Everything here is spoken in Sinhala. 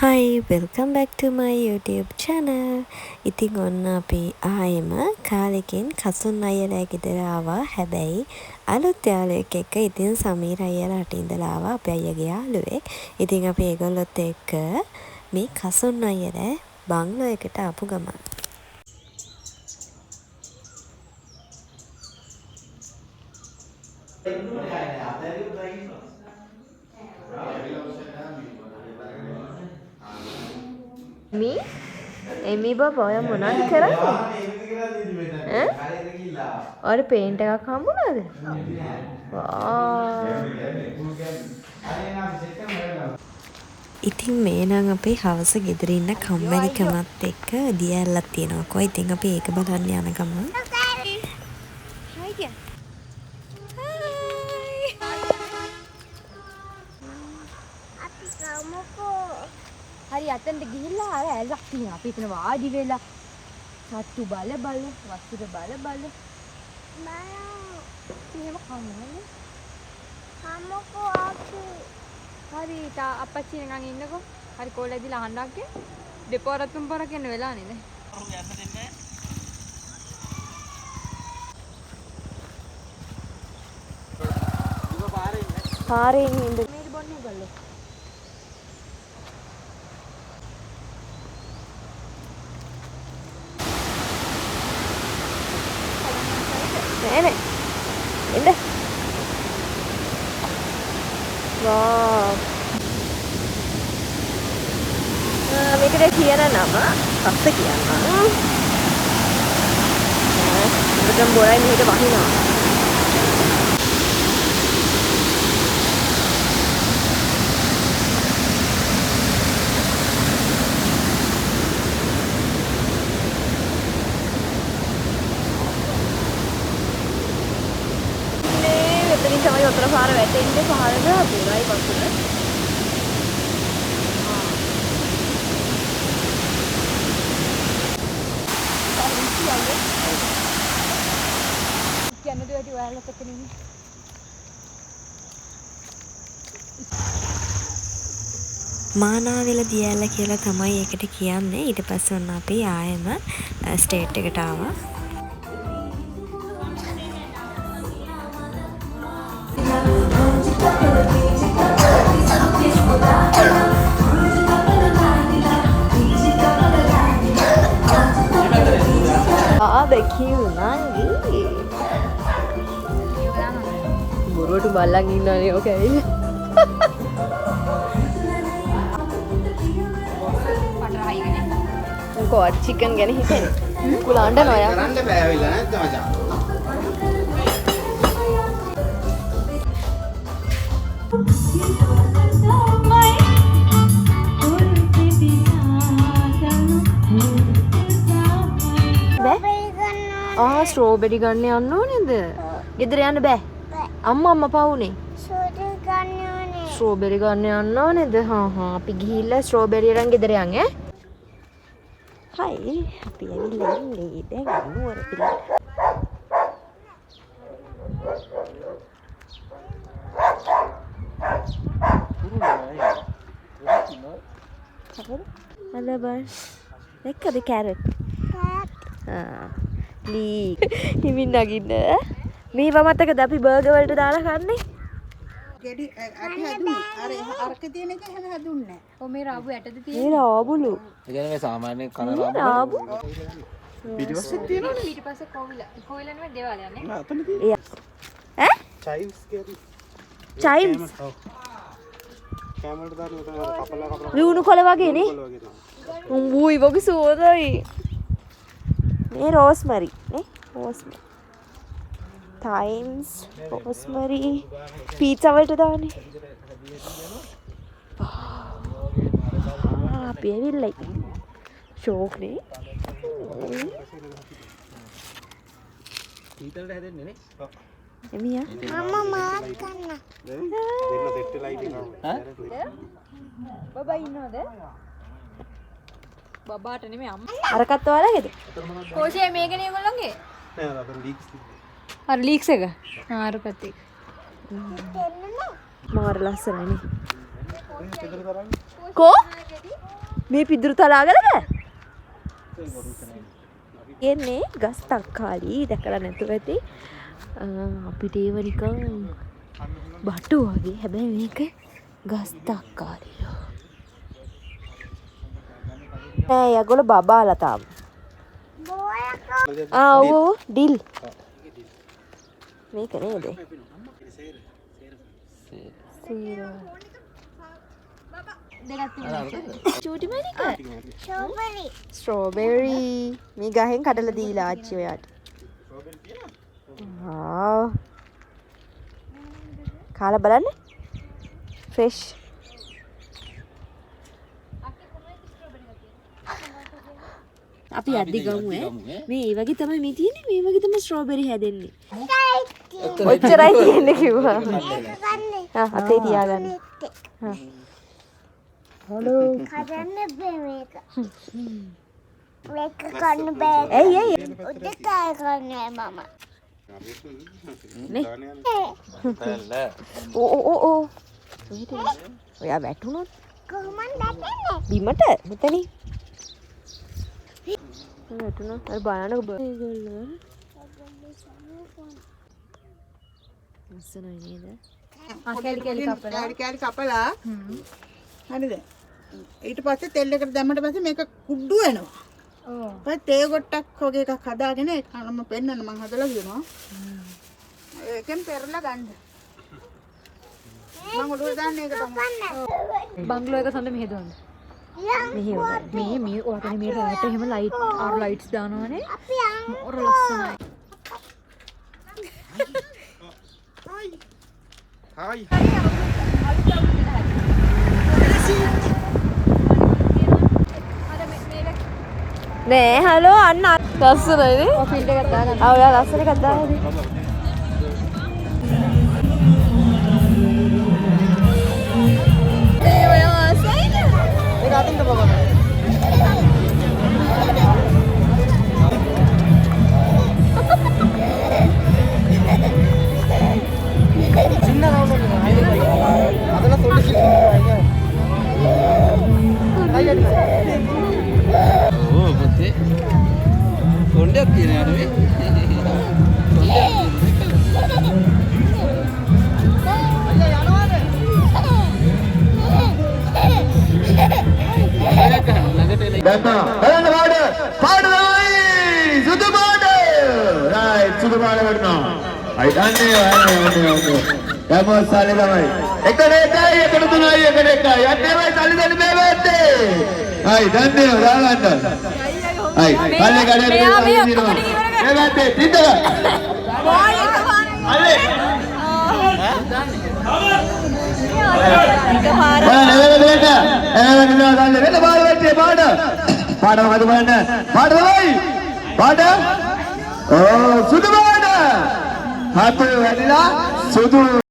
Hi, welcome back to my YouTube channel. ඉතින් ඔන්න අපි ආයෙම කාලෙකින් කසුන් අයියලා ගෙදර ආවා. හැබැයි අලුත් යාළුවෙක් එක්ක. ඉතින් සමීර අයියලා රට ඉඳලා ආවා. අපේ අයියගේ යාළුවෙක්. ඉතින් අපි ඒගොල්ලොත් එක්ක මේ කසුන් අයියලා බංගලෝ එකට ආපු ගමන්. එමි බබා ඔයා මොනවද කරන්නේ? ඔය පේන්ට් එකක් හම්බුණාද? ඉතින් මේ නම් අපේ හවස ගෙදර ඉන්න කම්මැලිකමත් එක්ක දියැලක් තියෙනවාකෝ. ඉතින් අපි ඒක බලන්න යන ගමන්. හරි අතෙන්ට ගිහිල්ලා අර ඇලක් තියෙනවා. අපි එතන වාඩි වෙලා සත්තු බල වස්තුර බල මේව කන්නේ. කම්මකෝ ආපු. හරි අපච්චි නිකන් ඉන්නකෝ. හරි කෝල් ඇදිලා අහන්නක් ගේ. දෙපාරක් තුන් පාරක් යන වෙලා නේද? යන්න දෙන්නේ. පාරේ ඉන්නේ. මේක බොන්නේ ගල්ලෝ. නෑ එන්න. වාව්. මේකට කියන නම පස්සේ කියන්නම්. මෙතන බොරයි මෙහෙට වහිනවා. තමයි උතර පාර වැටෙන්නේ පහළට පුරයි පස්සට. කියන්නේ දෙවියන් ඔයාලට කෙනෙක්. මානාවෙල දියැල කියලා තමයි ඒකට කියන්නේ. ඊට පස්සේ ඔන්න අපි ආයෙම ස්ටේට් එකට ආවා. Nangi burutu balang innane oke ko chicken gane hitene kulanda noya karanda bæavilla nadda macha strawberry ගන්න යන්න ඕනේද? ගෙදර යන්න බෑ. අම්මා පවුනේ. ස්ට්‍රෝබෙරි ගන්න යන්න ඕනේද? හා අපි ගිහිල්ලා ස්ට්‍රෝබෙරි අරන් ගෙදර යන් ඈ. හයි අපි ඇවිල්ලා ඉන්නේ දැන් නුවර පිළිවෙල. Hello bus. දෙකද කැරට්? ලී හිමින් නගින්න මේව මතකද අපි බර්ගර් වලට දාලා කන්නේ ගෙඩි අට හැදුනේ අර අරක තියෙන එක හැම හැදුන්නේ නැහැ. ඔව් මේ රාබු ඇටද තියෙන්නේ? මේ රාබුලු. ඒ කියන්නේ මේ සාමාන්‍ය කන රාබු. පිටිපස්සේ තියෙනවනේ. ඊටපස්සේ කොවිල නෙමෙයි දේවාලයක් නේ. නෑ අතන තියෙන්නේ. ඈ? චයිම්ස් කියන්නේ. චයිම්ස්. කැමරට දාලා කපලා විවුණු කොළ වගේ නේ. උඹුයි වගේ සුවඳයි. මේ රෝස්මරි නේ රෝස්මරි ටයිම්ස් රෝස්මරි පීට්සා වලට දාන්නේ අපි ඇවිල්ලා ෂෝක් නේ පීතලට හැදෙන්නේ නේ එමියා මම මාත් කන්න. දෙන්න දෙට්ට ලයිට් එක බබා ඉන්නවද? බබාට නෙමෙයි අම්මා. අරකට ඔයාලගේද? කොෂේ මේකනේ ඒගොල්ලන්ගේ? නෑ අතන ලීක්ස් අර ලීක්ස් එක. ආ අර පැත්තේ. මාර ලස්සනයි නේ. කෝ මේ පිදුරු තලාගලද එන්නේ ගස් තක්කාලි දැකලා නැතුව ඇති අපිට ඒව නිකන් බටු වගේ හැබැයි මේක ගස් තක්කාලියෝ නෑ යගොල්ලෝ බබාලා තාම ඔව් ඩිල් මේක නේද චූටි මණික ස්ට්‍රෝබෙරි මේ ගහෙන් කඩලා දීලා ආච්චි ඔයාට කාලා බලන්න ෆ්‍රෙෂ් අපි අද්දි ගමු මේ ඒ වගේ තමයි මේ තියෙන්නේ මේ වගේ තමයි ස්ට්‍රෝබෙරි හැදෙන්නේ ඔච්චරයි තියෙන්නේ කිව්වා අතේ තියාගන්න හලෝ කඩන්න බෑ මේක කන්න බෑ ඇයි උඩ කාය කන්නේ මම නේ ඕ ඔයා වැටුණොත් කොහොමද දැකන්නේ බිමට මෙතනින් වැටුණොත් අර බලන්න ඔබ ලස්සනයි නේද කෑලි කපලා හරිද ඊට පස්සේ තෙල් එකට දැම්මට පස්සේ මේක කුඩු වෙනවා ඔව් ඊපස්සේ තේ ගොට්ටක් වගේ එකක් හදාගෙන ඒක මම පෙන්නන්න මම හදලා කියනවා ඒකෙන් පෙරලා ගන්න මම උඩට දාන්න ඒක තමයි බංගලෝ එක සඳ මෙහෙ දාන්න මේ ඔයාගෙන මේ රෑට එහෙම ලයිට් ආර් ලයිට්ස් දානවනේ ඔර ලස්සනයි හායි නෑ හලෝ අන්න ලස්සනයිනේ ඔය ෆිල්ඩ් එකක් දාගන්න ඔයා ලස්සන එකක් දාන්න සුදු